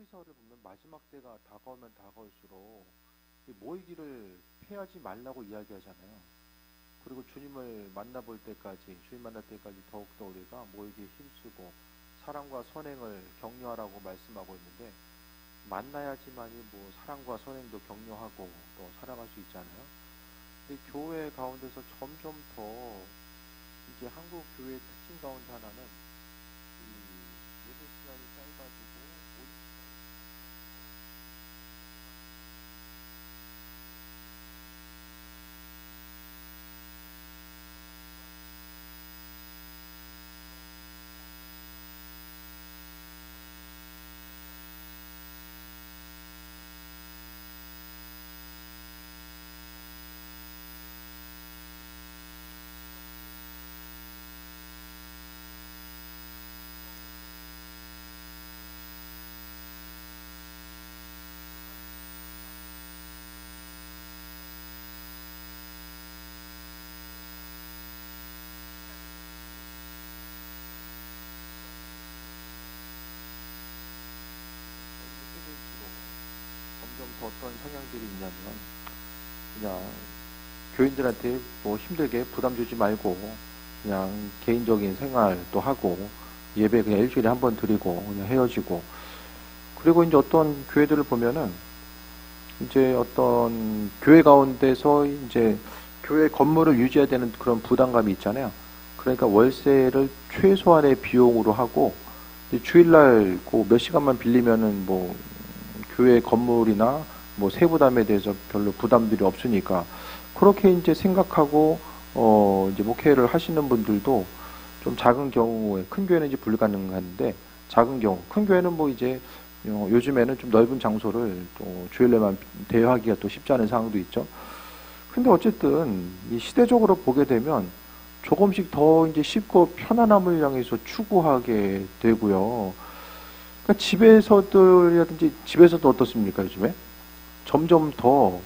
히브리서를 보면 마지막 때가 다가오면 다가올수록 이 모이기를 피하지 말라고 이야기하잖아요. 그리고 주님을 만나볼 때까지, 주님 만날 때까지 더욱더 우리가 모이기에 힘쓰고 사랑과 선행을 격려하라고 말씀하고 있는데, 만나야지만이 뭐 사랑과 선행도 격려하고 또 살아갈 수 있잖아요. 근데 교회 가운데서 점점 더 이제 한국 교회의 특징 가운데 하나는 이 예배 시간이 짧아지고 모임 점점 더 어떤 성향들이 있냐면, 그냥 교인들한테 뭐 힘들게 부담 주지 말고 그냥 개인적인 생활도 하고 예배 그냥 일주일에 한 번 드리고 그냥 헤어지고, 그리고 이제 어떤 교회들을 보면은 이제 어떤 교회 가운데서 이제 교회 건물을 유지해야 되는 그런 부담감이 있잖아요. 그러니까 월세를 최소한의 비용으로 하고 주일날 그 몇 시간만 빌리면은 뭐 교회 건물이나 뭐 세부담에 대해서 별로 부담들이 없으니까 그렇게 이제 생각하고 이제 목회를 하시는 분들도 좀 작은 경우에, 큰 교회는 이제 불가능한데 작은 경우, 큰 교회는 뭐 이제 요즘에는 좀 넓은 장소를 또 주일날만 대여하기가 또 쉽지 않은 상황도 있죠. 근데 어쨌든 이 시대적으로 보게 되면 조금씩 더 이제 쉽고 편안함을 향해서 추구하게 되고요. 그러니까 집에서도 어떻습니까, 요즘에? 점점 더,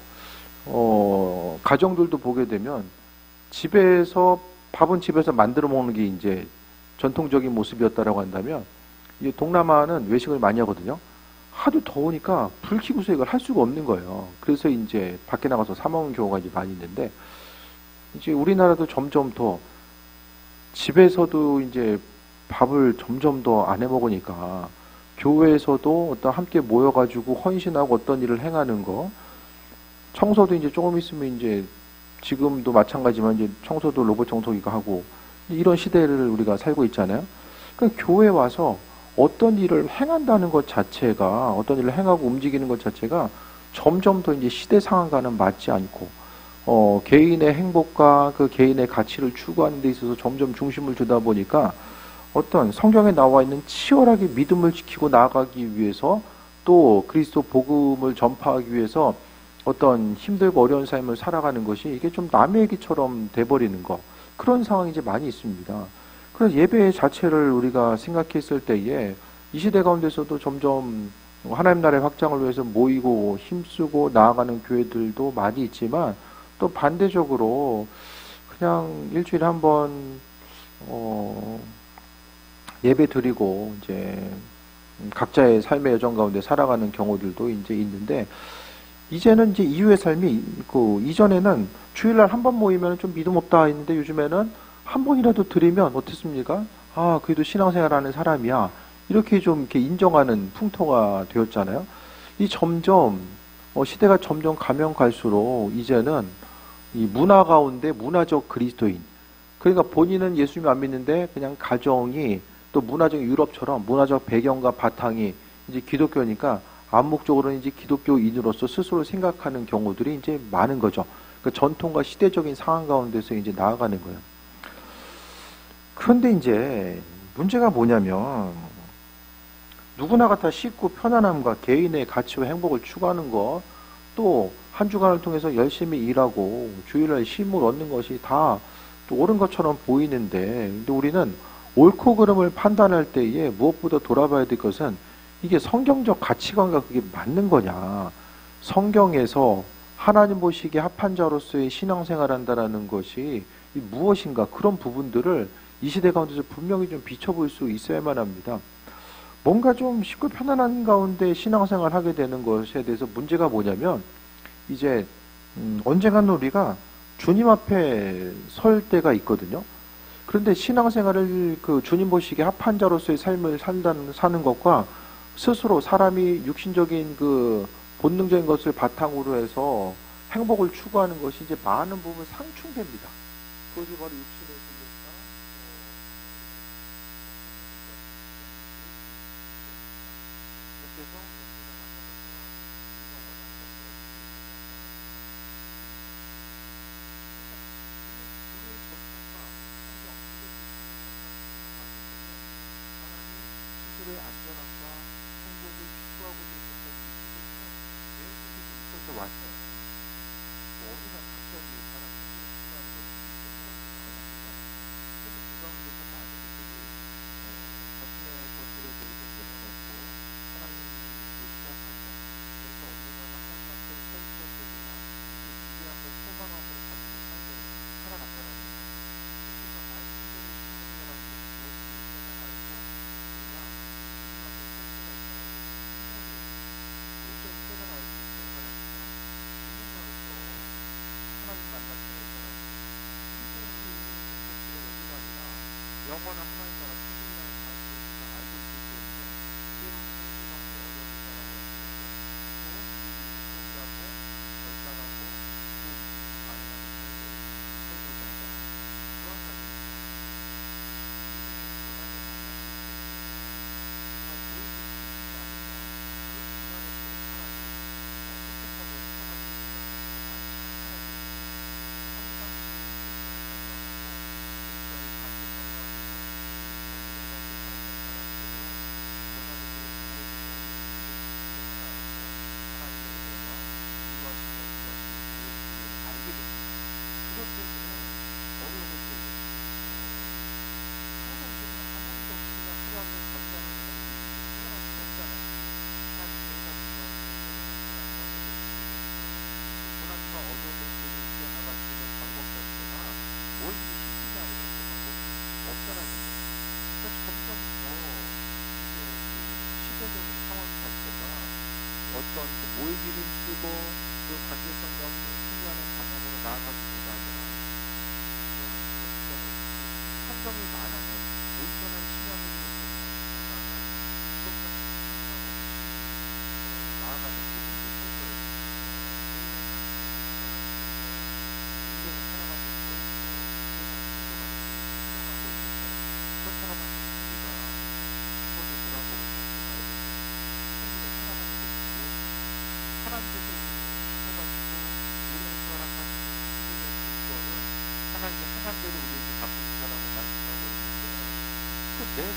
가정들도 보게 되면 밥은 집에서 만들어 먹는 게 이제 전통적인 모습이었다라고 한다면, 이 동남아는 외식을 많이 하거든요. 하도 더우니까 불 켜고서 이걸 할 수가 없는 거예요. 그래서 이제 밖에 나가서 사 먹는 경우가 이제 많이 있는데, 이제 우리나라도 점점 더 집에서도 이제 밥을 점점 더 안 해 먹으니까 교회에서도 어떤 함께 모여가지고 헌신하고 어떤 일을 행하는 거, 청소도 이제 조금 있으면 이제 지금도 마찬가지지만 이제 청소도 로봇 청소기가 하고 이런 시대를 우리가 살고 있잖아요. 그러니까 교회 와서 어떤 일을 행한다는 것 자체가, 어떤 일을 행하고 움직이는 것 자체가 점점 더 이제 시대 상황과는 맞지 않고, 개인의 행복과 그 개인의 가치를 추구하는 데 있어서 점점 중심을 두다 보니까 어떤 성경에 나와 있는 치열하게 믿음을 지키고 나아가기 위해서, 또 그리스도 복음을 전파하기 위해서 어떤 힘들고 어려운 삶을 살아가는 것이 이게 좀 남의 얘기처럼 돼버리는 거, 그런 상황이 이제 많이 있습니다. 그래서 예배 자체를 우리가 생각했을 때에 이 시대 가운데서도 점점 하나님 나라의 확장을 위해서 모이고 힘쓰고 나아가는 교회들도 많이 있지만, 또 반대적으로 그냥 일주일에 한 번 예배 드리고 이제 각자의 삶의 여정 가운데 살아가는 경우들도 이제 있는데, 이제는 이제 이후의 삶이 이전에는 주일날 한 번 모이면 좀 믿음 없다 했는데, 요즘에는 한 번이라도 드리면 어떻습니까? 아, 그래도 신앙생활하는 사람이야, 이렇게 좀 이렇게 인정하는 풍토가 되었잖아요. 이 점점 시대가 점점 가면 갈수록 이제는 이 문화 가운데 문화적 그리스도인, 그러니까 본인은 예수님 안 믿는데 그냥 가정이 또 문화적 유럽처럼 문화적 배경과 바탕이 이제 기독교니까 암묵적으로는 이제 기독교인으로서 스스로 생각하는 경우들이 이제 많은 거죠. 그 전통과 시대적인 상황 가운데서 이제 나아가는 거예요. 그런데 이제 문제가 뭐냐면, 누구나가 다 쉽고 편안함과 개인의 가치와 행복을 추구하는 것, 또 한 주간을 통해서 열심히 일하고 주일날 쉼을 얻는 것이 다 또 옳은 것처럼 보이는데, 근데 우리는 옳고 그름을 판단할 때에 무엇보다 돌아봐야 될 것은 이게 성경적 가치관과 그게 맞는 거냐. 성경에서 하나님 보시기에 합한 자로서의 신앙생활한다라는 것이 무엇인가, 그런 부분들을 이 시대 가운데서 분명히 좀 비춰볼 수 있어야만 합니다. 뭔가 좀 쉽고 편안한 가운데 신앙생활을 하게 되는 것에 대해서 문제가 뭐냐면 이제 언젠가는 우리가 주님 앞에 설 때가 있거든요. 그런데 신앙생활을 그 주님 보시기에 합한 자로서의 삶을 사는 것과 스스로 사람이 육신적인 그 본능적인 것을 바탕으로 해서 행복을 추구하는 것이 이제 많은 부분 상충됩니다. 그것이 바로 육신의 스스로의 안전함과 행복을 추구하고 있었던 이 시대는 내 속에 있어서 왔어요. 뭐 어느 날 갑자기 사람이 스스로 추구하는 것이 그래서 그 가운데서 많은 분들이 자신의 것들에 대해서 내려놓고 하나님을 시작하죠. 그래서 언젠가는 하나님 앞에 설 것에 대한 그 기대함과 소망함을 가지고 살아갔다라는 거예요. 그래서 말씀대로 신앙생활하는 것이 무엇인지 알고 우리가 주님 앞에 설 수가 있다는 것을 분명히 깨달아야 되는 인생으로서 하나님 만날 수가 있다는 거예요. 인생을 우리 목적지가 여기가 아니라 영원한 하나님 나라 천국이라는 사실을 우리가 알고 있기 때문에 때로는 성공하기 어려울 거라고 했고 또 포기하고 결단하고 또 가능한 삶을 해보자 하잖아요. 또한 가지는 인생의 고난을 만날 수 있습니다. 정말 모임이 있지 않으면 그 고난의 속에 사람이 선택하고 살아갈 수 있는 것을 정말 알아야 됩니다. 항상 주님의 인생을 갈망하고 그리스도의 간직함과 그 정신을 그 삶의 사람들은 고난이 무엇이며 우리에게 무엇인지를 알고 하나님의 은혜와 인도하심과 인도하심이 무엇인지를 알게 됩니다. 그것 때문에 어려움의 때에 항상 우리는 하나님도 없이 그냥 하루하루 감당을 하는 일을 생각할 수가 없잖아요. 하나님 내가 중요한 것들은 하나님과 어려움의 때에 이겨나갈 수 있는 방법 자체가 뭐든지 힘들지 않으면 그 방법이 없다라는 거예요. 그러니까 점점 더 이제 그 시대적인 상황 자체가 어떤 그 모이기를 힘쓰고 그 관계성 가운데 승리하는 방향으로 나아가기보다는 환경이 많아서 온전한 신앙을 이루는 자체보다는 그것과는 상관없이 나아가는 부분도 생겨요. 인생을 살아가면서 또 세상 풍경을 살아가고 있는데 그런 사람한테 우리가 한번도 돌아보고 생각해야 됩니다. 생물을 살아가는 것이 무엇인가? 하나님께서 우리를 주셔가지고 우리에게 허락하신 시기를 이거를 하나님의 하나님대로 우리에게 갚으시라고 말씀하고 있는데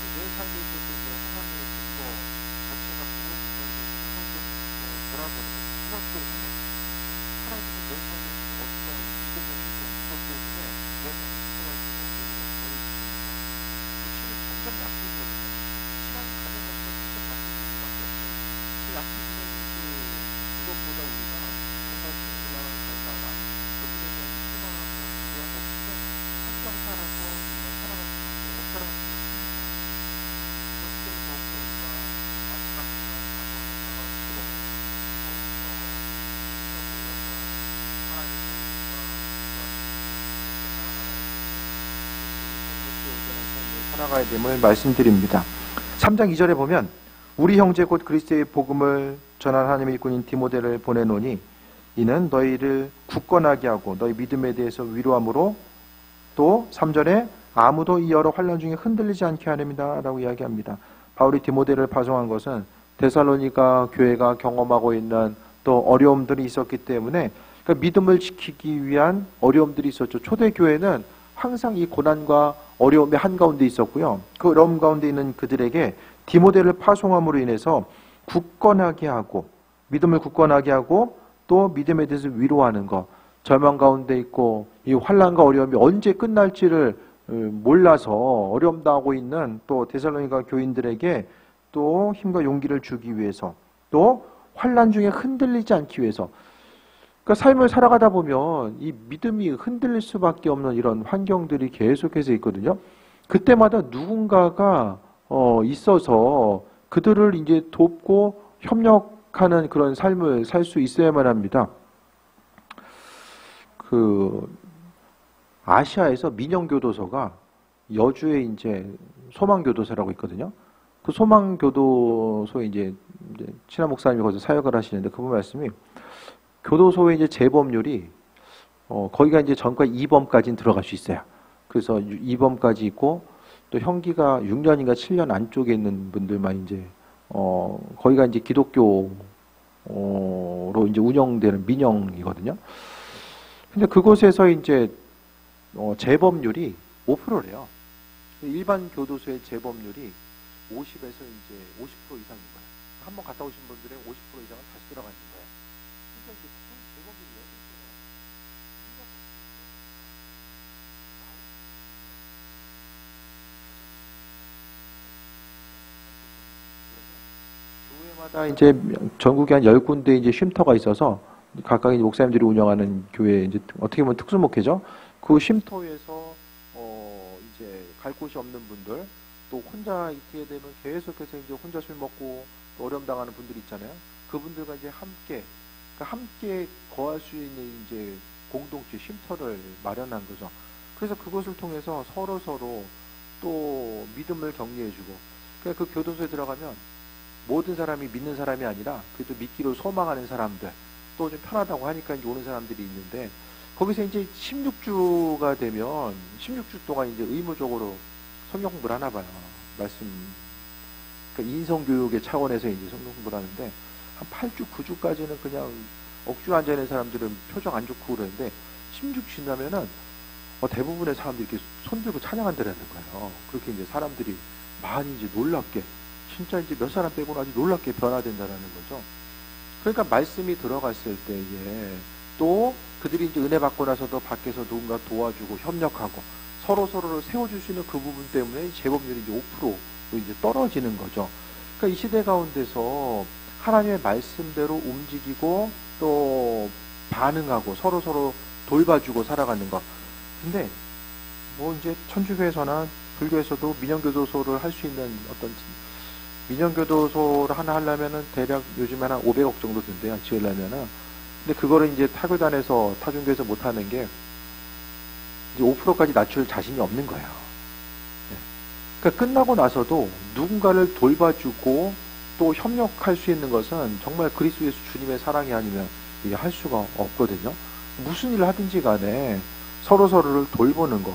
내 삶에 있어서 하나님의 증거 자체가 무엇인가에 대해서 한번 좀 돌아보는 것, 생각해보는 것. 하나님께서 내 삶에 있어서 어떤 이기적인 그것 때문에 내 삶에 상처가 있고 모르는 보여주십니다. 육신이 점점 약해지거든요. 시간이 가는 것처럼 점점 약해질 수밖에 없어요. 그 약해지는 그것보다 우리가 정말 주님을 향한 결단과 그분에 대한 소망과 기대함 없이는 환경 따라서 우리가 살아갈 수밖에 없다는 것입니다. 그렇기 때문에 더욱더 우리가 마지막 순간 다가올수록 더욱더 힘써 모여서 하나님 보시과 인도하시고 온전한 삶을 살아가야 됨을 말씀드립니다. 3장 2절에 보면 우리 형제 곧 그리스도의 복음을 전한 하나님의 일꾼인 디모데를 보내노니 이는 너희를 굳건하게 하고 너희 믿음에 대해서 위로함으로 또 3절에 아무도 이 여러 환난 중에 흔들리지 않게 하렵니다 라고 이야기합니다. 바울이 디모데를 파송한 것은 데살로니가 교회가 경험하고 있는 또 어려움들이 있었기 때문에 그러니까 믿음을 지키기 위한 어려움들이 있었죠. 초대교회는 항상 이 고난과 어려움의 한가운데 있었고요. 그 어려움 가운데 있는 그들에게 디모데를 파송함으로 인해서 굳건하게 하고 믿음을 굳건하게 하고 또 믿음에 대해서 위로하는 것, 절망 가운데 있고 이 환난과 어려움이 언제 끝날지를 몰라서 어려움 당하고 있는 또 데살로니가 교인들에게 또 힘과 용기를 주기 위해서 또 환난 중에 흔들리지 않기 위해서 그러니까 삶을 살아가다 보면 이 믿음이 흔들릴 수밖에 없는 이런 환경들이 계속해서 있거든요. 그때마다 누군가가 있어서 그들을 이제 돕고 협력하는 그런 삶을 살 수 있어야만 합니다. 그 아시아에서 민영교도소가 여주에 이제 소망교도소라고 있거든요. 그 소망교도소에 이제 친한 목사님이 거기서 사역을 하시는데 그분 말씀이 교도소의 이제 재범률이 거기가 이제 전과 2범까지는 들어갈 수 있어요. 그래서 2범까지 있고 또 형기가 6년인가 7년 안쪽에 있는 분들만 이제 거기가 이제 기독교로 이제 운영되는 민영이거든요. 근데 그곳에서 이제 재범률이 5%래요. 일반 교도소의 재범률이 50에서 이제 50% 이상인 거예요. 한번 갔다 오신 분들의 50% 이상은 다시 들어가는 거예요. 그러니까 이제 재범률이에요. 교회마다 이제 전국에 한 10군데 이제 쉼터가 있어서 각각 이제 목사님들이 운영하는 교회 이제 어떻게 보면 특수목회죠. 그 쉼터에서 이제 갈 곳이 없는 분들 또 혼자 있게 되면 계속해서 이제 혼자 술 먹고 어려움 당하는 분들이 있잖아요. 그분들과 이제 함께 그러니까 함께 거할 수 있는 이제 공동체 쉼터를 마련한 거죠. 그래서 그것을 통해서 서로 또 믿음을 격려해주고 그러니까 그 교도소에 들어가면 모든 사람이 믿는 사람이 아니라 그래도 믿기로 소망하는 사람들 또 좀 편하다고 하니까 이제 오는 사람들이 있는데 거기서 이제 16주가 되면 16주 동안 이제 의무적으로 성경 공부를 하나 봐요. 말씀 그러니까 인성교육의 차원에서 이제 성경 공부를 하는데 한 8주, 9주까지는 그냥 억지로 앉아있는 사람들은 표정 안 좋고 그러는데 16주 지나면은 대부분의 사람들이 이렇게 손들고 찬양한다는 거예요. 그렇게 이제 사람들이 많이 이제 놀랍게 진짜 이제 몇 사람 빼고는 아주 놀랍게 변화된다는 거죠. 그러니까 말씀이 들어갔을 때에 또 그들이 이제 은혜 받고 나서도 밖에서 누군가 도와주고 협력하고 서로를 세워줄 수 있는 그 부분 때문에 재범률이 이제 5%로 이제 떨어지는 거죠. 그러니까 이 시대 가운데서 하나님의 말씀대로 움직이고 또 반응하고 서로 돌봐주고 살아가는 것. 근데 뭐 이제 천주교에서나 불교에서도 민영교도소를 할 수 있는 어떤 민영교도소를 하나 하려면은 대략 요즘에는 한 500억 정도 든대요. 지으려면은. 근데 그거를 이제 타교단에서 타종교에서 못하는 게 이제 5%까지 낮출 자신이 없는 거예요. 그러니까 끝나고 나서도 누군가를 돌봐주고 또 협력할 수 있는 것은 정말 그리스도 예수 주님의 사랑이 아니면 이게 할 수가 없거든요. 무슨 일을 하든지 간에 서로를 돌보는 것.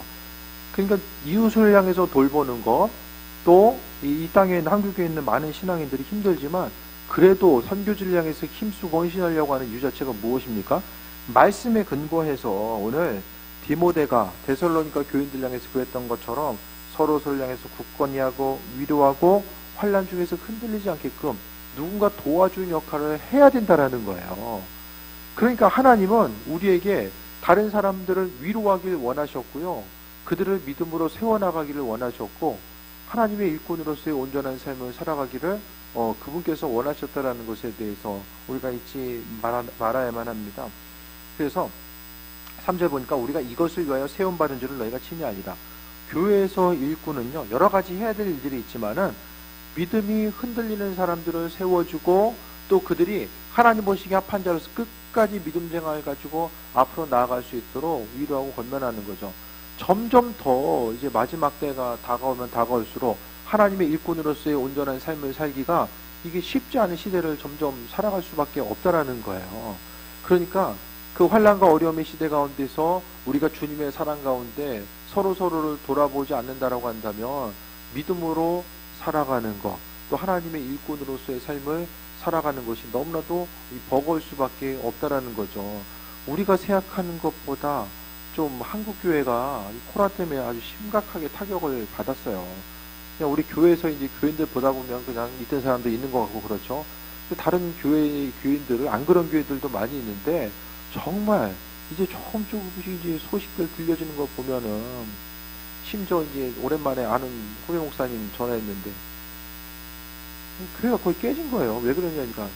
그러니까 이웃을 향해서 돌보는 것, 또 이 땅에 있는 한국에 있는 많은 신앙인들이 힘들지만 그래도 선교지를 향해서 힘쓰고 헌신하려고 하는 이유 자체가 무엇입니까? 말씀에 근거해서 오늘 디모데가 데살로니가 교인들 향해서 그랬던 것처럼 서로를 향해서 굳건히 하고 위로하고 환난 중에서 흔들리지 않게끔 누군가 도와주는 역할을 해야 된다라는 거예요. 그러니까 하나님은 우리에게 다른 사람들을 위로하길 원하셨고요. 그들을 믿음으로 세워나가기를 원하셨고 하나님의 일꾼으로서의 온전한 삶을 살아가기를 그분께서 원하셨다라는 것에 대해서 우리가 잊지 말아야만 합니다. 그래서 3절 보니까 우리가 이것을 위하여 세움받은 줄을 너희가 친히 아니라 교회에서 일꾼은요 여러 가지 해야 될 일들이 있지만은 믿음이 흔들리는 사람들을 세워주고 또 그들이 하나님 보시기에 합한 자로서 끝까지 믿음 생활을 가지고 앞으로 나아갈 수 있도록 위로하고 권면하는 거죠. 점점 더 이제 마지막 때가 다가오면 다가올수록 하나님의 일꾼으로서의 온전한 삶을 살기가 이게 쉽지 않은 시대를 점점 살아갈 수밖에 없다라는 거예요. 그러니까 그 환난과 어려움의 시대 가운데서 우리가 주님의 사랑 가운데 서로를 돌아보지 않는다라고 한다면 믿음으로 살아가는 것, 또 하나님의 일꾼으로서의 삶을 살아가는 것이 너무나도 버거울 수밖에 없다라는 거죠. 우리가 생각하는 것보다 좀 한국교회가 코로나 때문에 아주 심각하게 타격을 받았어요. 그냥 우리 교회에서 이제 교인들 보다 보면 그냥 있던 사람도 있는 것 같고 그렇죠. 다른 교인들을 안 그런 교회들도 많이 있는데 정말 이제 조금씩 이제 소식들 들려지는 거 보면은 심지어 이제 오랜만에 아는 후배 목사님 전화했는데 교회가 거의 깨진 거예요. 왜 그러냐니까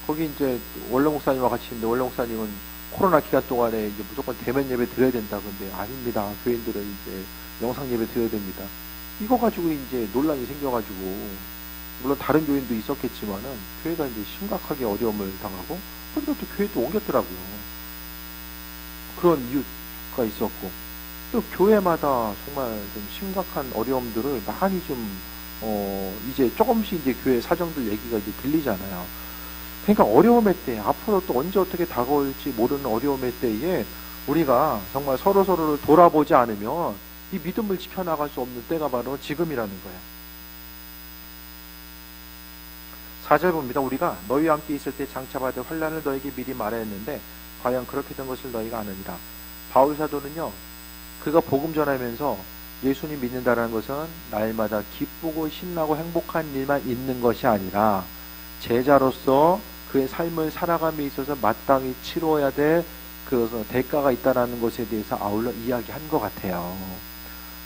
거기 이제 원로 목사님과 같이 있는데 원로 목사님은 코로나 기간 동안에 이제 무조건 대면 예배 드려야 된다. 근데 아닙니다. 교인들은 이제 영상 예배 드려야 됩니다. 이거 가지고 이제 논란이 생겨가지고, 물론 다른 교인도 있었겠지만은, 교회가 이제 심각하게 어려움을 당하고, 그러니까 또 교회 또 옮겼더라고요. 그런 이유가 있었고, 또 교회마다 정말 좀 심각한 어려움들을 많이 좀, 이제 조금씩 이제 교회 사정들 얘기가 이제 들리잖아요. 그러니까 어려움의 때, 앞으로 또 언제 어떻게 다가올지 모르는 어려움의 때에 우리가 정말 서로서로를 돌아보지 않으면 이 믿음을 지켜나갈 수 없는 때가 바로 지금이라는 거예요. 4절 봅니다. 우리가 너희와 함께 있을 때 장차받을 환난을 너에게 미리 말하였는데 과연 그렇게 된 것을 너희가 아느니라. 바울 사도는요, 그가 복음 전하면서 예수님 믿는다는 것은 날마다 기쁘고 신나고 행복한 일만 있는 것이 아니라 제자로서 그의 삶을 살아감에 있어서 마땅히 치러야 될 그 대가가 있다는 것에 대해서 아울러 이야기한 것 같아요.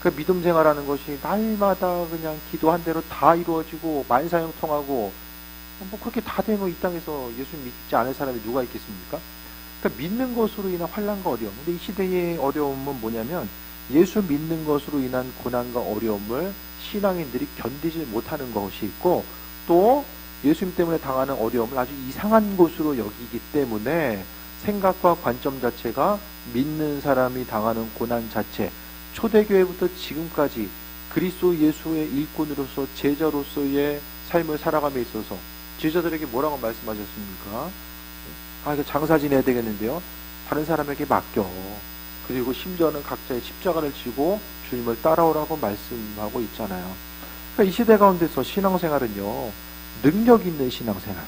그 믿음 생활하는 것이 날마다 그냥 기도한 대로 다 이루어지고 만사형통하고 뭐 그렇게 다 되면 이 땅에서 예수 믿지 않을 사람이 누가 있겠습니까? 그러니까 믿는 것으로 인한 환난과 어려움. 근데 이 시대의 어려움은 뭐냐면 예수 믿는 것으로 인한 고난과 어려움을 신앙인들이 견디지 못하는 것이 있고, 또 예수님 때문에 당하는 어려움을 아주 이상한 것으로 여기기 때문에 생각과 관점 자체가 믿는 사람이 당하는 고난 자체, 초대교회부터 지금까지 그리스도 예수의 일꾼으로서 제자로서의 삶을 살아감에 있어서 제자들에게 뭐라고 말씀하셨습니까? 이거 장사 지내야 되겠는데요. 다른 사람에게 맡겨. 그리고 심지어는 각자의 십자가를 지고 주님을 따라오라고 말씀하고 있잖아요. 그러니까 이 시대 가운데서 신앙생활은요, 능력 있는 신앙생활.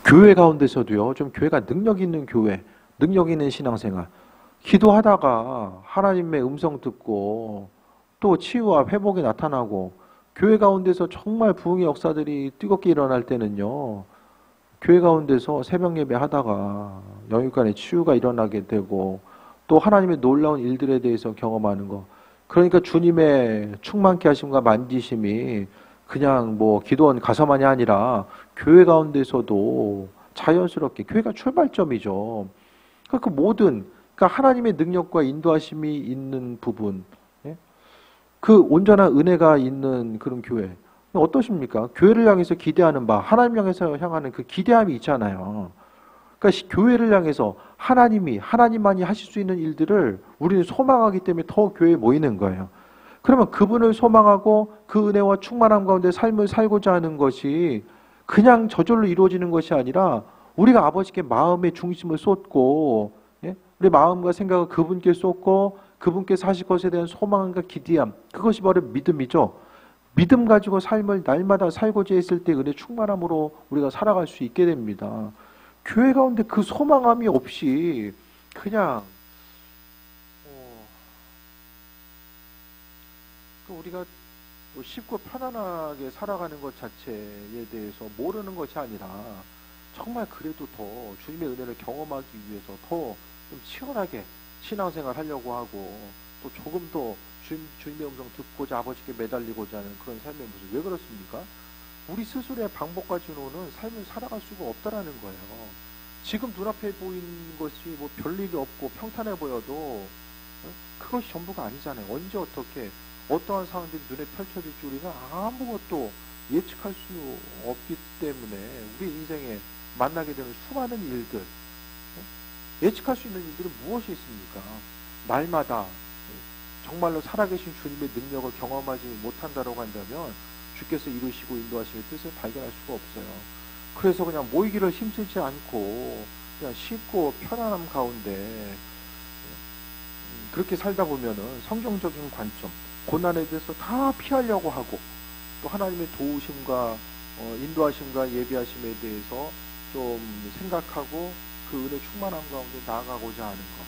교회 가운데서도요, 좀 교회가 능력 있는 교회, 능력 있는 신앙생활. 기도하다가 하나님의 음성 듣고 또 치유와 회복이 나타나고 교회 가운데서 정말 부흥의 역사들이 뜨겁게 일어날 때는요, 교회 가운데서 새벽 예배 하다가 영육간에 치유가 일어나게 되고 또 하나님의 놀라운 일들에 대해서 경험하는 거. 그러니까 주님의 충만케 하심과 만지심이 그냥 뭐 기도원 가서만이 아니라 교회 가운데서도 자연스럽게, 교회가 출발점이죠. 그러니까 그 모든, 그러니까 하나님의 능력과 인도하심이 있는 부분, 예? 그 온전한 은혜가 있는 그런 교회. 어떠십니까? 교회를 향해서 기대하는 바, 하나님 향해서 향하는 그 기대함이 있잖아요. 그러니까 교회를 향해서 하나님만이 하실 수 있는 일들을 우리는 소망하기 때문에 더 교회에 모이는 거예요. 그러면 그분을 소망하고 그 은혜와 충만함 가운데 삶을 살고자 하는 것이 그냥 저절로 이루어지는 것이 아니라 우리가 아버지께 마음의 중심을 쏟고, 예? 우리 마음과 생각을 그분께 쏟고 그분께 사실 것에 대한 소망과 기대함, 그것이 바로 믿음이죠. 믿음 가지고 삶을 날마다 살고자 했을 때 은혜 충만함으로 우리가 살아갈 수 있게 됩니다. 교회 가운데 그 소망함이 없이 그냥 우리가 쉽고 편안하게 살아가는 것 자체에 대해서 모르는 것이 아니라 정말 그래도 더 주님의 은혜를 경험하기 위해서 더 좀 치열하게 신앙생활 하려고 하고 또 조금 더 주님의 음성 듣고자 아버지께 매달리고자 하는 그런 삶의 모습. 왜 그렇습니까? 우리 스스로의 방법 가지고는 삶을 살아갈 수가 없다라는 거예요. 지금 눈앞에 보이는 것이 뭐 별일이 없고 평탄해 보여도 그것이 전부가 아니잖아요. 언제 어떻게 어떠한 상황들이 눈에 펼쳐질지 우리가 아무것도 예측할 수 없기 때문에 우리 인생에 만나게 되는 수많은 일들, 예측할 수 있는 일들은 무엇이 있습니까? 날마다 정말로 살아계신 주님의 능력을 경험하지 못한다고 한다면 주께서 이루시고 인도하시는 뜻을 발견할 수가 없어요. 그래서 그냥 모이기를 힘쓰지 않고 그냥 쉽고 편안함 가운데 그렇게 살다 보면은 성경적인 관점, 고난에 대해서 다 피하려고 하고 또 하나님의 도우심과 인도하심과 예비하심에 대해서 좀 생각하고 그 은혜 충만함 가운데 나아가고자 하는 것.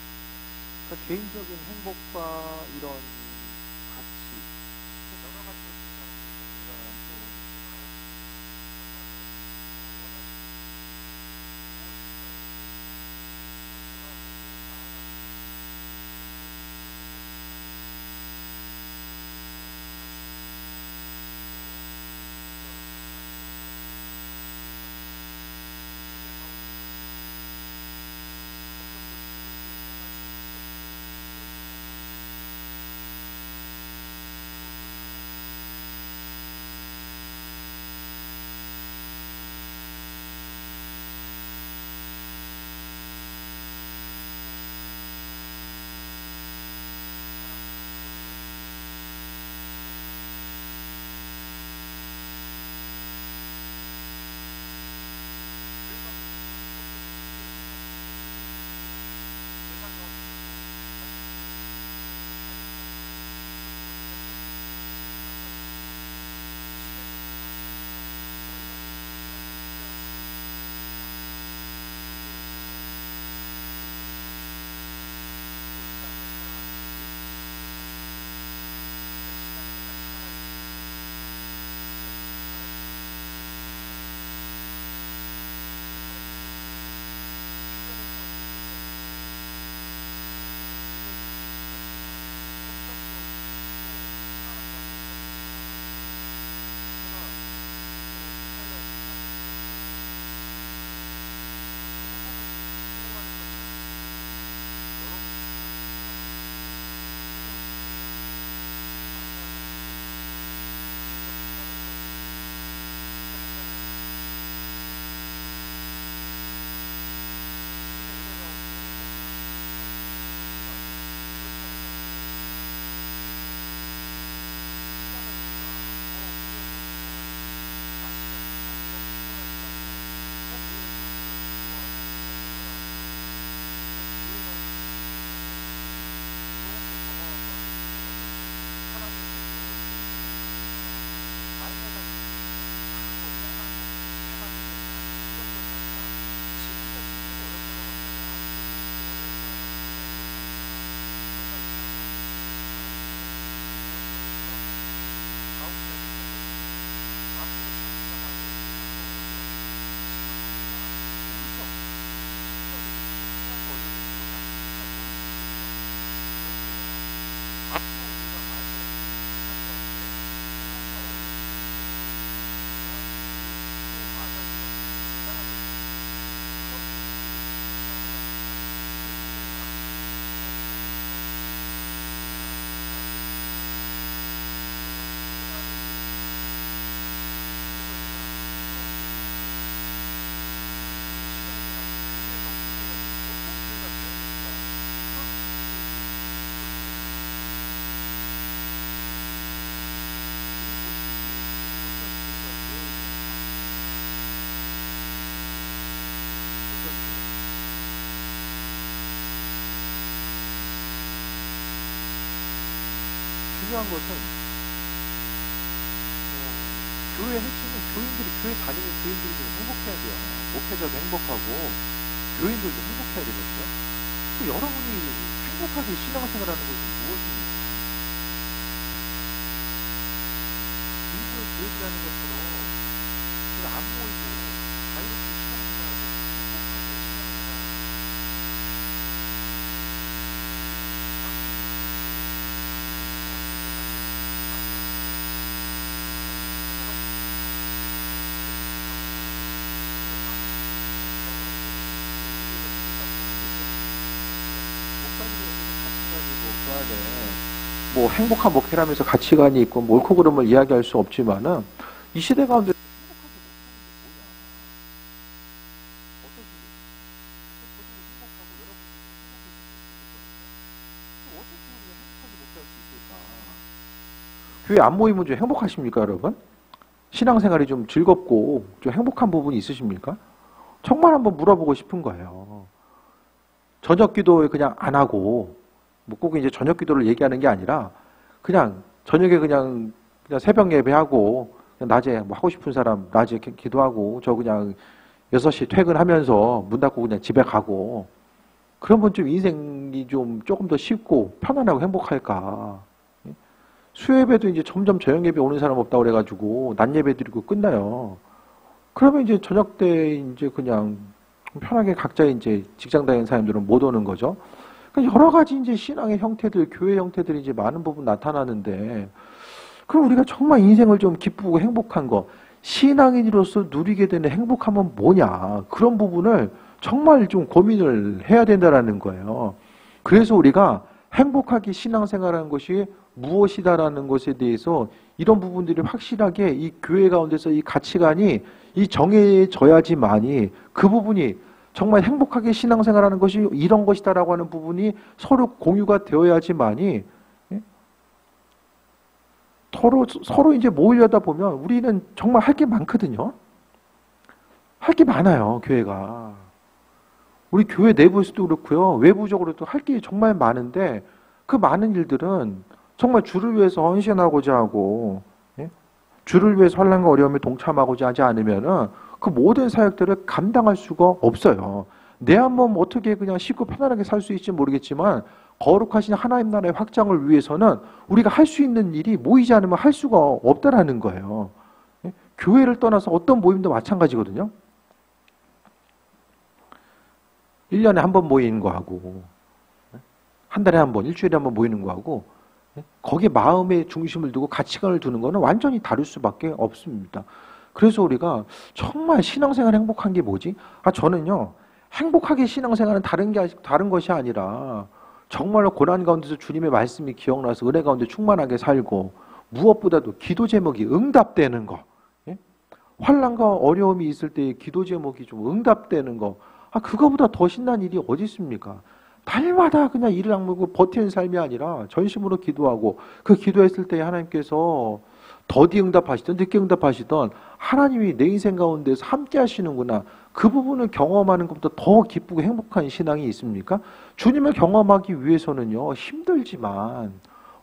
그러니까 개인적인 행복과 이런 가치, 여러 가지 중요한 것은 교회 핵심은 교인들이 교회 다니는 교인들이 좀 행복해야 돼요. 목회자도 행복하고 교인들도 행복해야 되거든요. 그 여러분이 행복하게 신앙생활하는 것이 무엇입니까? 일부러 교회라는 것처럼 안 모이고 자유롭게 신앙생활하고 행복하게 신앙생활하고 그 안에 뭐 행복한 목회라면서 가치관이 있고 뭐 옳고 그름을 이야기할 수 없지만은 이 시대 가운데 교회 안 모이면 좀 행복하십니까, 여러분? 신앙생활이 좀 즐겁고 좀 행복한 부분이 있으십니까? 정말 한번 물어보고 싶은 거예요. 저녁 기도 그냥 안 하고, 뭐 꼭 이제 저녁 기도를 얘기하는 게 아니라, 그냥 저녁에 그냥 새벽 예배하고, 그냥 낮에 뭐 하고 싶은 사람 낮에 기도하고, 저 그냥 6시 퇴근하면서 문 닫고 그냥 집에 가고, 그러면 좀 인생이 좀 조금 더 쉽고 편안하고 행복할까. 수요예배도 이제 점점 저녁 예배 오는 사람 없다고 그래가지고 낮 예배 드리고 끝나요. 그러면 이제 저녁 때 이제 그냥 편하게 각자 이제 직장 다니는 사람들은 못 오는 거죠. 그러니까 여러 가지 이제 신앙의 형태들, 교회 형태들이 이제 많은 부분 나타나는데, 그럼 우리가 정말 인생을 좀 기쁘고 행복한 거, 신앙인으로서 누리게 되는 행복함은 뭐냐? 그런 부분을 정말 좀 고민을 해야 된다라는 거예요. 그래서 우리가 행복하게 신앙생활하는 것이 무엇이다라는 것에 대해서 이런 부분들이 확실하게 이 교회 가운데서 이 가치관이 이 정해져야지만이 그 부분이 정말 행복하게 신앙생활하는 것이 이런 것이다라고 하는 부분이 서로 공유가 되어야지만이 서로 이제 모이려다 보면 우리는 정말 할 게 많거든요. 할 게 많아요, 교회가. 우리 교회 내부에서도 그렇고요. 외부적으로도 할 게 정말 많은데 그 많은 일들은 정말 주를 위해서 헌신하고자 하고 주를 위해서 환난과 어려움에 동참하고자 하지 않으면은 그 모든 사역들을 감당할 수가 없어요. 내 한 몸 어떻게 그냥 쉽고 편안하게 살 수 있을지 모르겠지만 거룩하신 하나님 나라의 확장을 위해서는 우리가 할 수 있는 일이 모이지 않으면 할 수가 없다라는 거예요. 교회를 떠나서 어떤 모임도 마찬가지거든요. 1년에 한 번 모이는 거하고 한 달에 한 번, 일주일에 한 번 모이는 거하고 거기에 마음의 중심을 두고 가치관을 두는 거는 완전히 다를 수밖에 없습니다. 그래서 우리가 정말 신앙생활 행복한 게 뭐지? 저는요, 행복하게 신앙생활은 다른 것이 아니라 정말로 고난 가운데서 주님의 말씀이 기억나서 은혜 가운데 충만하게 살고 무엇보다도 기도 제목이 응답되는 거. 환난과 어려움이 있을 때 기도 제목이 좀 응답되는 거. 그거보다 더 신난 일이 어디 있습니까? 날마다 그냥 이를 악물고 버티는 삶이 아니라 전심으로 기도하고 그 기도했을 때 하나님께서 더디 응답하시던 늦게 응답하시던 하나님이 내 인생 가운데서 함께 하시는구나. 그 부분을 경험하는 것보다 더 기쁘고 행복한 신앙이 있습니까? 주님을 경험하기 위해서는요,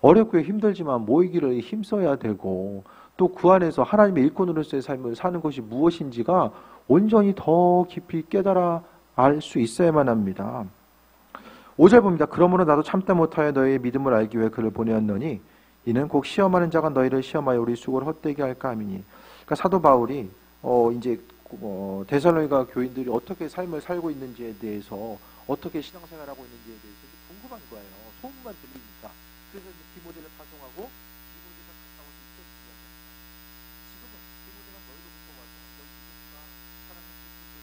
어렵고 힘들지만 모이기를 힘써야 되고 또 그 안에서 하나님의 일꾼으로서의 삶을 사는 것이 무엇인지가 온전히 더 깊이 깨달아 알 수 있어야만 합니다. 5절 봅니다. 그러므로 나도 참다 못하여 너희의 믿음을 알기 위해 그를 보내었노니 이는 곧 시험하는 자가 너희를 시험하여 우리 수고를 헛되게 할까 함이니. 그러니까 사도 바울이 이제 데살로니가 교인들이 어떻게 삶을 살고 있는지에 대해서 어떻게 신앙생활하고 있는지에 대해서 궁금한 거예요. 소문만 들리니까. 그래서 이제 디모데를 파송하고 디모데가 갔다 와서 있었습니다. 지금은 디모데가 너희로부터 와서 너희 믿음과 사랑을 지키고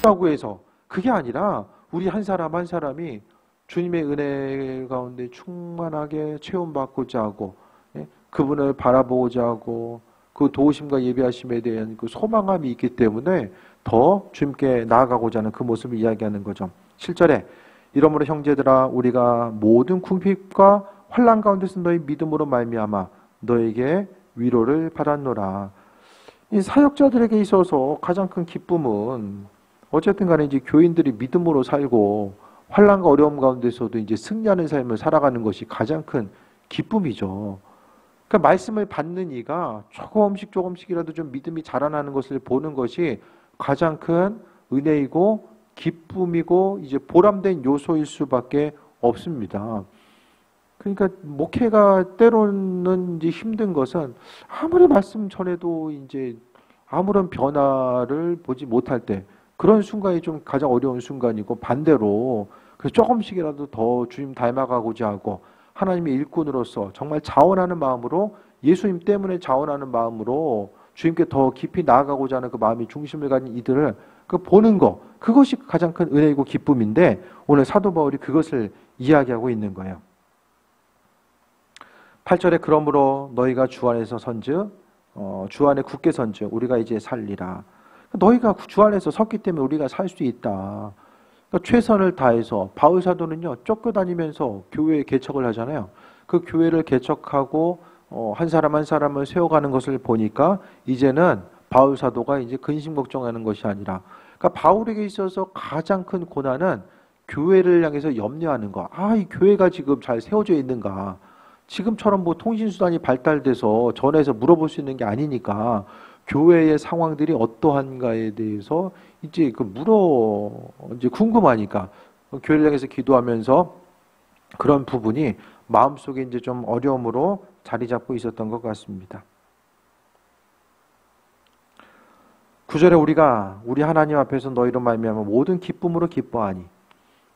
없다고 해서 그게 아니라 우리 한 사람 한 사람이 주님의 은혜 가운데 충만하게 체험받고자 하고, 예? 그분을 바라보고자 하고 그 도우심과 예비하심에 대한 그 소망함이 있기 때문에 더 주님께 나아가고자 하는 그 모습을 이야기하는 거죠. 7절에 이러므로 형제들아 우리가 모든 궁핍과 환난 가운데서 너희 믿음으로 말미암아 너에게 위로를 받았노라. 이 사역자들에게 있어서 가장 큰 기쁨은 어쨌든 간에 이제 교인들이 믿음으로 살고 환난과 어려움 가운데서도 이제 승리하는 삶을 살아가는 것이 가장 큰 기쁨이죠. 그러니까 말씀을 받는 이가 조금씩이라도 좀 믿음이 자라나는 것을 보는 것이 가장 큰 은혜이고 기쁨이고 이제 보람된 요소일 수밖에 없습니다. 그러니까 목회가 때로는 이제 힘든 것은 아무리 말씀 전해도 이제 아무런 변화를 보지 못할 때 그런 순간이 좀 가장 어려운 순간이고, 반대로 그래서 조금씩이라도 더 주님 닮아가고자 하고 하나님의 일꾼으로서 정말 자원하는 마음으로, 예수님 때문에 자원하는 마음으로 주님께 더 깊이 나아가고자 하는 그 마음이 중심을 가진 이들을 그 보는 거, 그것이 가장 큰 은혜이고 기쁨인데 오늘 사도 바울이 그것을 이야기하고 있는 거예요. 8절에 그러므로 너희가 주 안에서 선즉 주 안에 굳게 선즉 우리가 이제 살리라. 너희가 주 안에서 섰기 때문에 우리가 살 수 있다. 그러니까 최선을 다해서 바울 사도는요 쫓겨다니면서 교회 개척을 하잖아요. 그 교회를 개척하고 한 사람 한 사람을 세워가는 것을 보니까 이제는 바울 사도가 이제 근심 걱정하는 것이 아니라, 그러니까 바울에게 있어서 가장 큰 고난은 교회를 향해서 염려하는 거. 이 교회가 지금 잘 세워져 있는가? 지금처럼 뭐 통신수단이 발달돼서 전화해서 물어볼 수 있는 게 아니니까 교회의 상황들이 어떠한가에 대해서 이제 이제 궁금하니까 교회를 향해서 기도하면서 그런 부분이 마음속에 이제 좀 어려움으로 자리 잡고 있었던 것 같습니다. 9절에 우리 하나님 앞에서 너희로 말미암아 모든 기쁨으로 기뻐하니,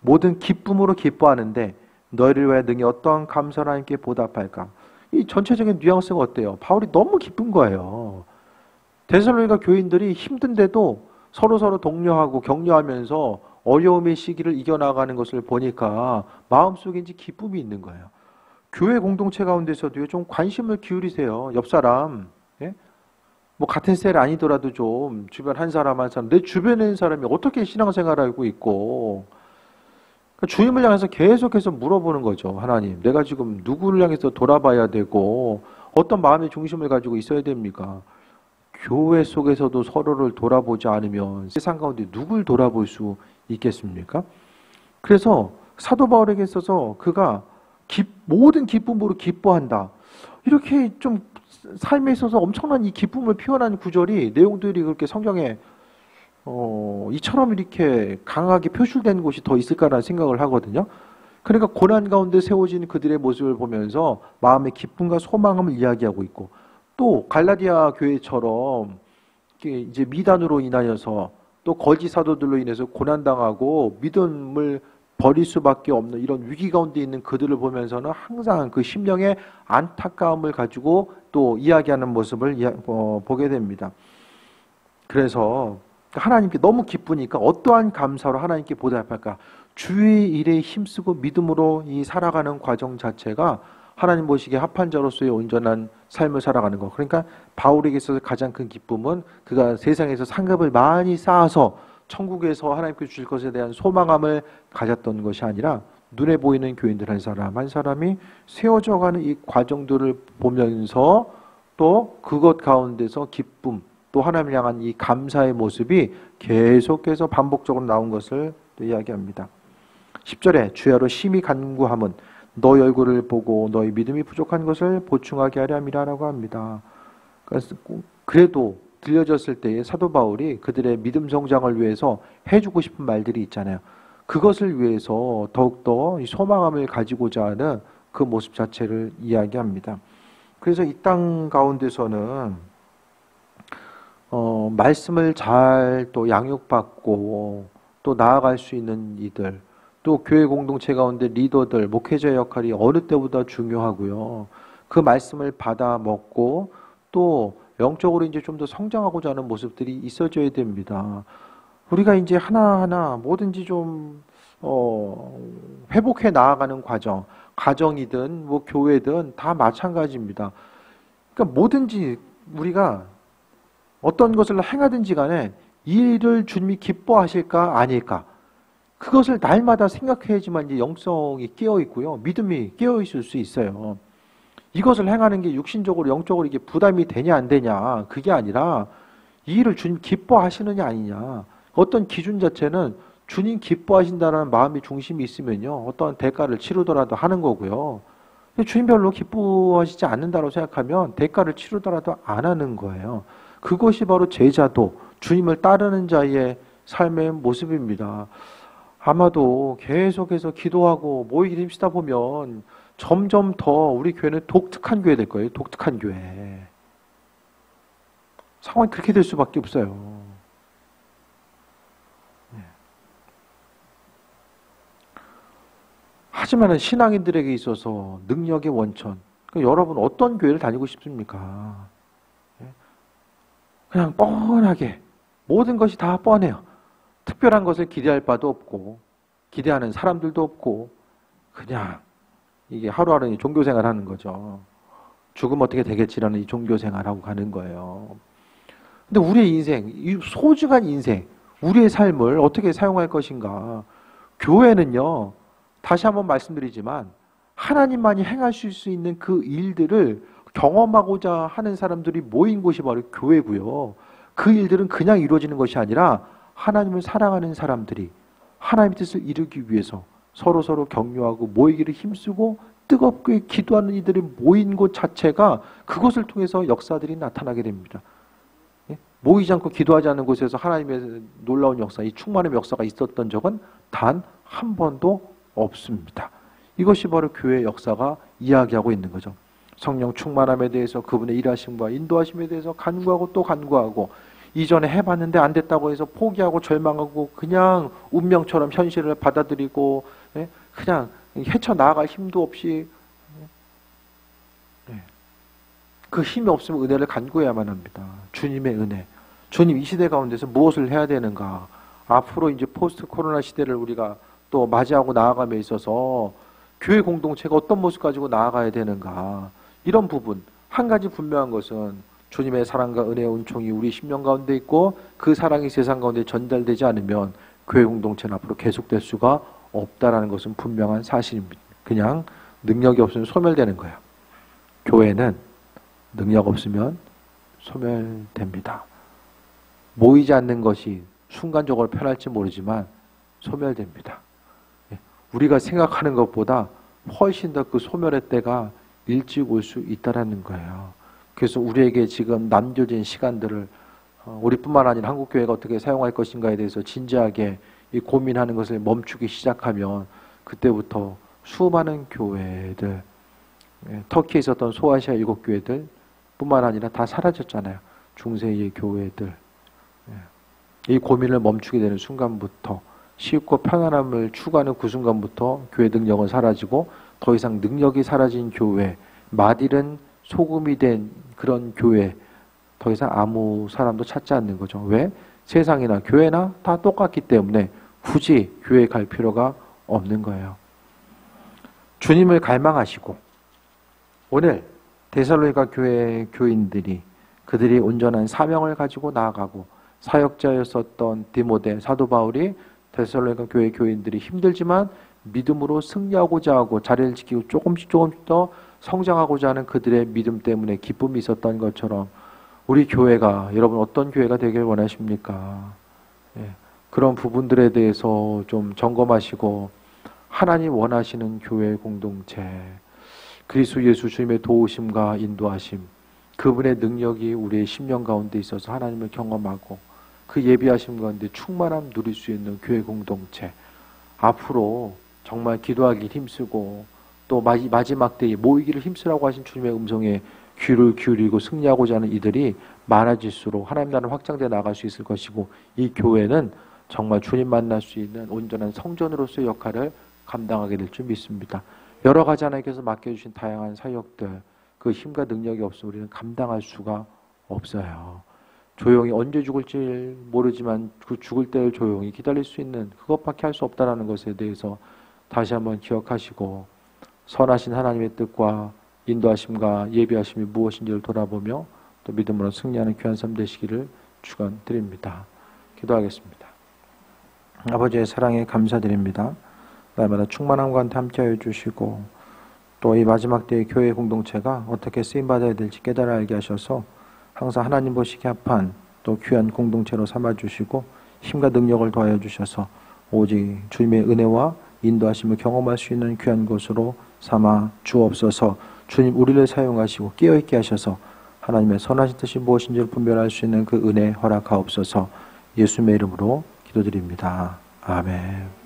모든 기쁨으로 기뻐하는데 너희를 위하여 능히 어떠한 감사를 하나님께 보답할까? 이 전체적인 뉘앙스가 어때요? 바울이 너무 기쁜 거예요. 데살로니가 교인들이 힘든데도 서로 독려하고 격려하면서 어려움의 시기를 이겨나가는 것을 보니까 마음속에 이제 기쁨이 있는 거예요. 교회 공동체 가운데서도요 좀 관심을 기울이세요. 옆 사람, 예? 뭐 같은 셀 아니더라도 좀 주변 한 사람 내 주변에 있는 사람이 어떻게 신앙생활을 하고 있고, 주님을 향해서 계속해서 물어보는 거죠. 하나님, 내가 지금 누구를 향해서 돌아봐야 되고 어떤 마음의 중심을 가지고 있어야 됩니까? 교회 속에서도 서로를 돌아보지 않으면 세상 가운데 누굴 돌아볼 수 있겠습니까? 그래서 사도 바울에게 있어서 그가 모든 기쁨으로 기뻐한다. 이렇게 좀 삶에 있어서 엄청난 이 기쁨을 표현한 구절이, 내용들이 그렇게 성경에 이처럼 이렇게 강하게 표출된 곳이 더 있을까라는 생각을 하거든요. 그러니까 고난 가운데 세워진 그들의 모습을 보면서 마음의 기쁨과 소망함을 이야기하고 있고, 또 갈라디아 교회처럼 이제 미단으로 인하여서 또 거짓 사도들로 인해서 고난당하고 믿음을 버릴 수밖에 없는 이런 위기 가운데 있는 그들을 보면서는 항상 그 심령의 안타까움을 가지고 또 이야기하는 모습을 보게 됩니다. 그래서 하나님께 너무 기쁘니까 어떠한 감사로 하나님께 보답할까? 주의 일에 힘쓰고 믿음으로 이 살아가는 과정 자체가 하나님 보시기에 합한 자로서의 온전한 삶을 살아가는 것. 그러니까 바울에게 있어서 가장 큰 기쁨은 그가 세상에서 상급을 많이 쌓아서 천국에서 하나님께 주실 것에 대한 소망함을 가졌던 것이 아니라 눈에 보이는 교인들 한 사람 한 사람이 세워져가는 이 과정들을 보면서 또 그것 가운데서 기쁨, 또 하나님을 향한 이 감사의 모습이 계속해서 반복적으로 나온 것을 또 이야기합니다. 10절에 주야로 심히 간구함은 너희 얼굴을 보고 너희 믿음이 부족한 것을 보충하게 하려 함이라라고 합니다. 그래도 들려졌을 때에 사도 바울이 그들의 믿음 성장을 위해서 해주고 싶은 말들이 있잖아요. 그것을 위해서 더욱더 소망함을 가지고자 하는 그 모습 자체를 이야기합니다. 그래서 이 땅 가운데서는 말씀을 잘 또 양육받고 또 나아갈 수 있는 이들, 또 교회 공동체 가운데 리더들, 목회자의 역할이 어느 때보다 중요하고요. 그 말씀을 받아 먹고 또 영적으로 이제 좀 더 성장하고자 하는 모습들이 있어져야 됩니다. 우리가 이제 하나하나 뭐든지 좀 회복해 나아가는 과정, 가정이든 뭐 교회든 다 마찬가지입니다. 그러니까 뭐든지 우리가 어떤 것을 행하든지 간에 이 일을 주님이 기뻐하실까 아닐까, 그것을 날마다 생각해야지만 이제 영성이 깨어 있고요, 믿음이 깨어 있을 수 있어요. 이것을 행하는 게 육신적으로 영적으로 이게 부담이 되냐 안 되냐, 그게 아니라 이 일을 주님 기뻐하시느냐 아니냐, 어떤 기준 자체는 주님 기뻐하신다는 마음이 중심이 있으면요, 어떤 대가를 치르더라도 하는 거고요. 주님 별로 기뻐하시지 않는다고 생각하면 대가를 치르더라도 안 하는 거예요. 그것이 바로 제자도 주님을 따르는 자의 삶의 모습입니다. 아마도 계속해서 기도하고 모이기 힘쓰다 보면 점점 더 우리 교회는 독특한 교회 될 거예요. 독특한 교회. 상황이 그렇게 될 수밖에 없어요. 하지만 신앙인들에게 있어서 능력의 원천, 그러니까 여러분 어떤 교회를 다니고 싶습니까? 그냥 뻔하게 모든 것이 다 뻔해요. 특별한 것을 기대할 바도 없고 기대하는 사람들도 없고 그냥 이게 하루하루 종교생활 하는 거죠. 죽으면 어떻게 되겠지라는 이 종교생활하고 가는 거예요. 근데 우리의 인생, 이 소중한 인생, 우리의 삶을 어떻게 사용할 것인가? 교회는요, 다시 한번 말씀드리지만 하나님만이 행하실 수 있는 그 일들을 경험하고자 하는 사람들이 모인 곳이 바로 교회고요. 그 일들은 그냥 이루어지는 것이 아니라 하나님을 사랑하는 사람들이 하나님의 뜻을 이루기 위해서 서로 격려하고 모이기를 힘쓰고 뜨겁게 기도하는 이들이 모인 곳 자체가, 그것을 통해서 역사들이 나타나게 됩니다. 모이지 않고 기도하지 않는 곳에서 하나님의 놀라운 역사, 이 충만의 역사가 있었던 적은 단 한 번도 없습니다. 이것이 바로 교회의 역사가 이야기하고 있는 거죠. 성령 충만함에 대해서, 그분의 일하심과 인도하심에 대해서 간구하고 또 간구하고, 이전에 해봤는데 안 됐다고 해서 포기하고 절망하고 그냥 운명처럼 현실을 받아들이고 그냥 헤쳐나갈 힘도 없이, 그 힘이 없으면 은혜를 간구해야만 합니다. 주님의 은혜. 주님, 이 시대 가운데서 무엇을 해야 되는가? 앞으로 이제 포스트 코로나 시대를 우리가 또 맞이하고 나아감에 있어서 교회 공동체가 어떤 모습 가지고 나아가야 되는가? 이런 부분, 한 가지 분명한 것은 주님의 사랑과 은혜의 은총이 우리 심령 가운데 있고 그 사랑이 세상 가운데 전달되지 않으면 교회 공동체는 앞으로 계속될 수가 없다라는 것은 분명한 사실입니다. 그냥 능력이 없으면 소멸되는 거예요. 교회는 능력 없으면 소멸됩니다. 모이지 않는 것이 순간적으로 편할지 모르지만 소멸됩니다. 우리가 생각하는 것보다 훨씬 더 그 소멸의 때가 일찍 올 수 있다는 거예요. 그래서 우리에게 지금 남겨진 시간들을 우리뿐만 아니라 한국교회가 어떻게 사용할 것인가에 대해서 진지하게 고민하는 것을 멈추기 시작하면 그때부터 수많은 교회들, 터키에 있었던 소아시아 7교회들 뿐만 아니라 다 사라졌잖아요. 중세의 교회들. 이 고민을 멈추게 되는 순간부터, 쉽고 편안함을 추구하는 그 순간부터 교회 능력은 사라지고 더 이상 능력이 사라진 교회, 맛일은 소금이 된 그런 교회, 더 이상 아무 사람도 찾지 않는 거죠. 왜? 세상이나 교회나 다 똑같기 때문에 굳이 교회에 갈 필요가 없는 거예요. 주님을 갈망하시고 오늘 데살로니가 교회 교인들이 그들이 온전한 사명을 가지고 나아가고 사역자였었던 디모데, 사도 바울이 데살로니가 교회 교인들이 힘들지만 믿음으로 승리하고자 하고 자리를 지키고 조금씩 더 성장하고자 하는 그들의 믿음 때문에 기쁨이 있었던 것처럼 우리 교회가, 여러분 어떤 교회가 되길 원하십니까? 그런 부분들에 대해서 좀 점검하시고 하나님 원하시는 교회 공동체, 그리스도 예수 주님의 도우심과 인도하심, 그분의 능력이 우리의 심령 가운데 있어서 하나님을 경험하고 그 예비하심 가운데 충만함 누릴 수 있는 교회 공동체, 앞으로 정말 기도하기 힘쓰고 또 마지막 때에 모이기를 힘쓰라고 하신 주님의 음성에 귀를 기울이고 승리하고자 하는 이들이 많아질수록 하나님 나라는 확장되어 나갈 수 있을 것이고, 이 교회는 정말 주님 만날 수 있는 온전한 성전으로서의 역할을 감당하게 될 줄 믿습니다. 여러 가지 하나님께서 맡겨주신 다양한 사역들, 그 힘과 능력이 없으면 우리는 감당할 수가 없어요. 조용히 언제 죽을지 모르지만 그 죽을 때를 조용히 기다릴 수 있는 그것밖에 할 수 없다는 것에 대해서 다시 한번 기억하시고 선하신 하나님의 뜻과 인도하심과 예비하심이 무엇인지를 돌아보며 또 믿음으로 승리하는 귀한 삶 되시기를 축원드립니다. 기도하겠습니다. 아버지의 사랑에 감사드립니다. 날마다 충만함과 함께하여 주시고 또 이 마지막 때의 교회 공동체가 어떻게 쓰임받아야 될지 깨달아 알게 하셔서 항상 하나님 보시기에 합한 또 귀한 공동체로 삼아주시고 힘과 능력을 더하여 주셔서 오직 주님의 은혜와 인도하심을 경험할 수 있는 귀한 곳으로 삼아 주옵소서. 주님 우리를 사용하시고 깨어있게 하셔서 하나님의 선하신 뜻이 무엇인지를 분별할 수 있는 그 은혜 허락하옵소서. 예수님의 이름으로 기도드립니다. 아멘.